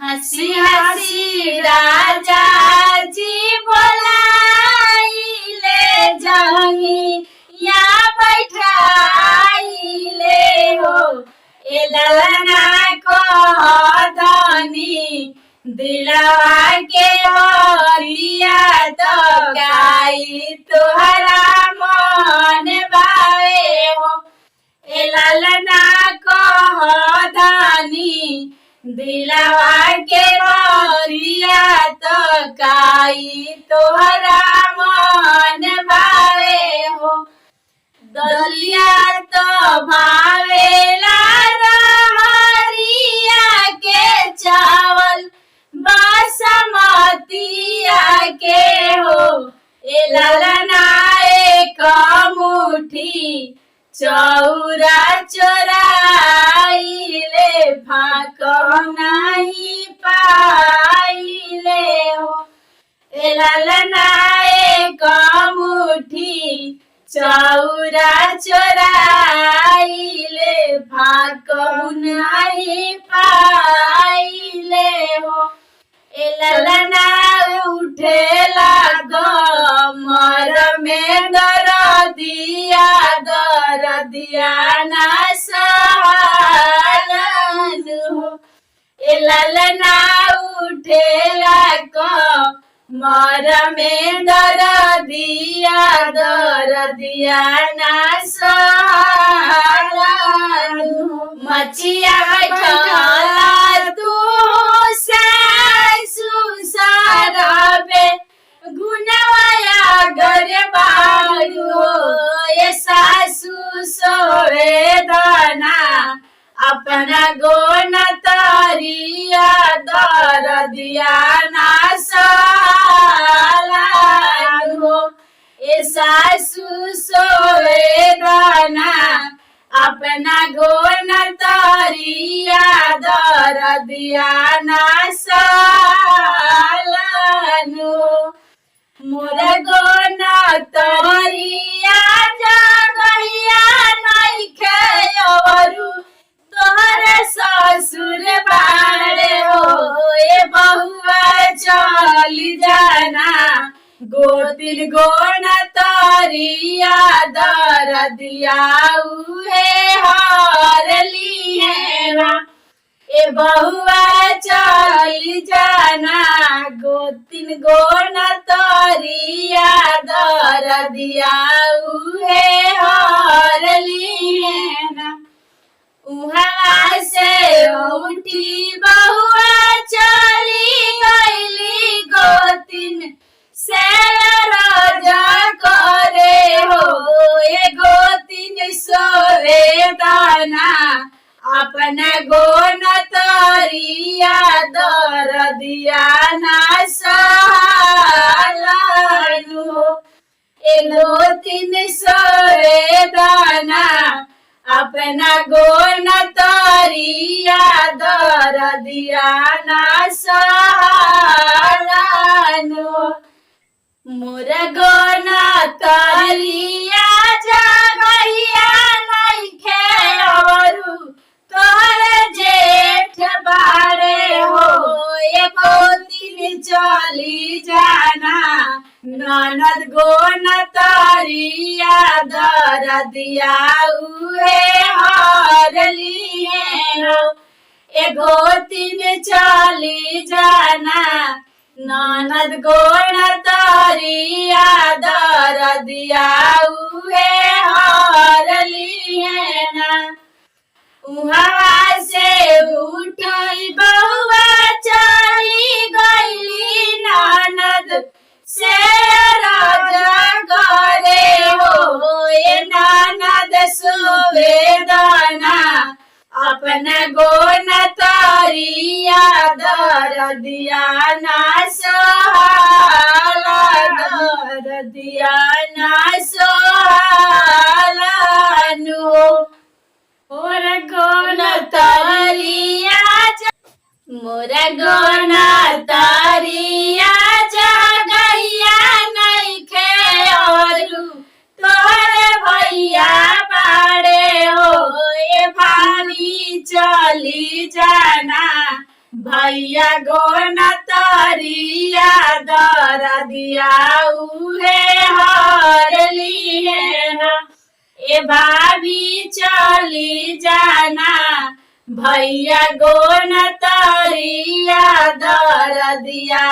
हसी हसी राजा जी बोलाइले जंगी या बैठाइले हो ए ललना को धनी दिलवा के बतिया तो गाई तुहरा मन बावे हो ए ललना को धनी दिलवा के बतिया तो गाई तुहरा मन बावे हो दलिया तो भावेला रहरिया के चावल बासमतिया के हो ए ललना एक मुठी चौरा चोराइले फाको नहीं पाइले हो ए ललना एक मुठी चौरा चोराइले फाको नहीं पाइले हो ए ललना उठेला गमर में दरदिया ना सहलन हो ए ललना उठेला गमर में दरदिया ना सहलन हो मचिया बैठला तू सुसरबे गुनवाया गरबारू हो ये सासू सोवेदना अपना गोन तरिया दरदिया ना सहलन हो ये सासू सोवेदना अपना गोन तरिया दरदिया ना सहलन हो मोर गोन तरिया जगहिया नइखे अवरु तोहर ससुर बाड़े हो ए बहुआ चली जाना गोतिन गोन तरिया दरदिया उहे हरली है ए बहुआ चली जाना गोतिन गोन तरिया दरदिया उहे हरली है ना उहाँ से उठी बहुआ चली गईली गोतिन से राजा करे हो ए गोतिन सोवेदना अपना गोन तरिया दरदिया ना सहलन हो ए गोतिन सोवेदना अपना गोन तरिया दरदिया ना सहलन हो मोर गोन तरिया जगहिया नइखे अवरु तोहर जेठ बाड़े हो ए गोतिन चली जाना ननद गोन तरिया दरदिया उहे हरली है हो ए गोतिन चली जाना ननद गोन तरिया दरदिया उहे हरली है ना उहाँ से उठई बहुआ चली गईली ननद से राजा करे हो ए ननद सोवेदना अपना गोन तरिया दरदिया ना सहलन दरदिया ना सहलन हो मोर गोन तरिया मोर गोन तरिया जगहिया नइखे अवरु तोहर भैया बाड़े हो ए भाभी चली जाना भैया गोन तरिया दरदिया उहे हर लिए ना। ए भाभी चली जाना भैया गोन तरिया दरदिया